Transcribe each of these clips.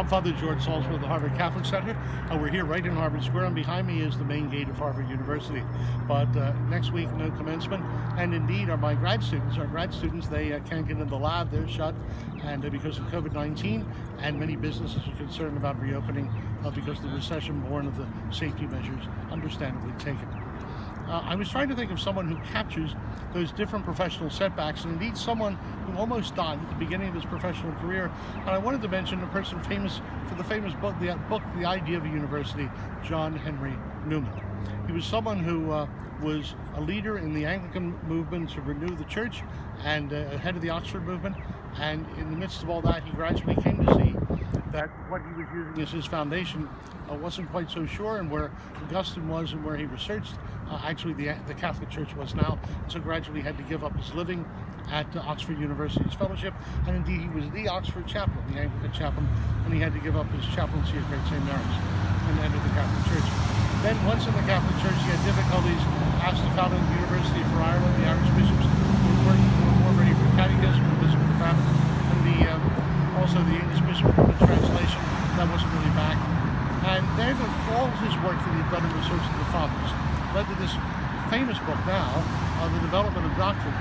I'm Father George Salzman of the Harvard Catholic Center. We're here right in Harvard Square, and behind me is the main gate of Harvard University. But next week, no commencement, and indeed my grad students, they can't get in the lab, they're shut, and because of COVID-19, and many businesses are concerned about reopening because of the recession born of the safety measures understandably taken. I was trying to think of someone who captures those different professional setbacks, and indeed someone who almost died at the beginning of his professional career. And I wanted to mention a person famous for the famous book, The Idea of a University, John Henry Newman. He was someone who was a leader in the Anglican movement to renew the church, and head of the Oxford movement. And in the midst of all that, he gradually came to see that what he was using as his foundation wasn't quite so sure, and where Augustine was and where he researched, actually the Catholic Church was now. So gradually had to give up his living at Oxford University's fellowship, and indeed he was the Oxford chaplain, the Anglican chaplain, and he had to give up his chaplaincy at Great St. Mary's and enter the Catholic Church. Then once in the Catholic Church, he had difficulties, asked to found a university for Ireland. The Irish bishops were more ready for catechism and Elizabeth the Famine, and also the English bishop of translation, that wasn't really back. And then all of his work that he'd done in research of the Fathers led to this famous book now on the development of doctrine,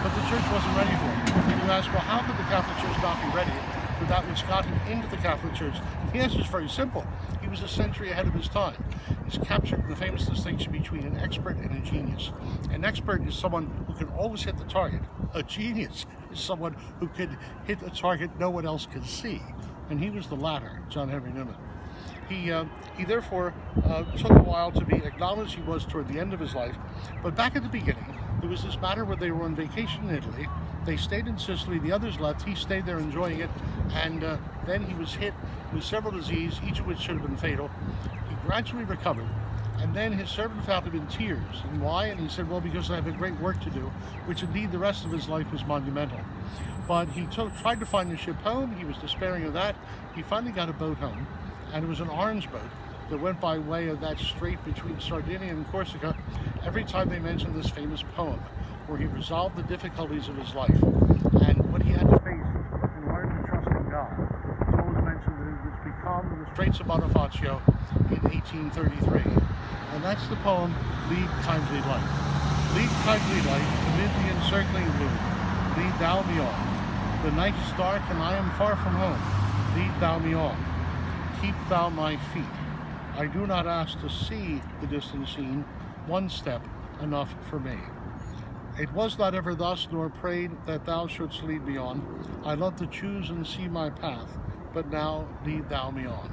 but the church wasn't ready for it. And you ask, well, how could the Catholic Church not be ready for that which got him into the Catholic Church? And the answer is very simple. He was a century ahead of his time. He's captured the famous distinction between an expert and a genius. An expert is someone who can always hit the target. A genius is someone who can hit a target no one else can see. And he was the latter, John Henry Newman. He therefore took a while to be acknowledged. He was toward the end of his life. But back at the beginning, there was this matter where they were on vacation in Italy. They stayed in Sicily, the others left, he stayed there enjoying it, and then he was hit with several diseases, each of which should have been fatal. He gradually recovered, and then his servant found him in tears. And why? And he said, well, because I have a great work to do, which indeed the rest of his life was monumental. But he tried to find a ship home. He was despairing of that. He finally got a boat home, and it was an orange boat that went by way of that strait between Sardinia and Corsica. Every time they mentioned this famous poem where he resolved the difficulties of his life and what he had to face in order to trust in God. It's always mentioned that it was become in the Straits of Bonifacio in 1833. And that's the poem, Lead Kindly Light. Lead kindly light amid the encircling gloom. Lead thou me on. The night is dark and I am far from home. Lead thou me on. Keep thou my feet. I do not ask to see the distant scene. One step enough for me. It was not ever thus, nor prayed that thou shouldst lead me on. I love to choose and see my path, but now lead thou me on.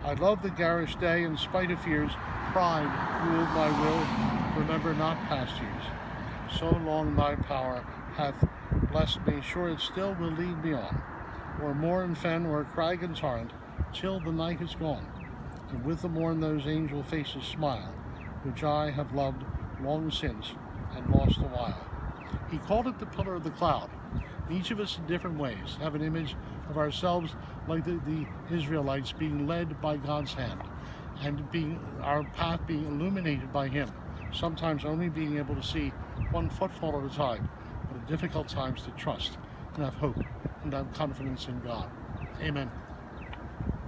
I love the garish day, in spite of fears. Pride ruled my will, remember not past years. So long thy power hath blessed me, sure it still will lead me on. O'er moor and fen, o'er crag and torrent, till the night is gone. And with the morn those angel faces smile, which I have loved long since and lost a while. He called it the pillar of the cloud. Each of us in different ways have an image of ourselves like the Israelites, being led by God's hand and our path being illuminated by him, sometimes only being able to see one footfall at a time, but at difficult times to trust and have hope and have confidence in God. Amen.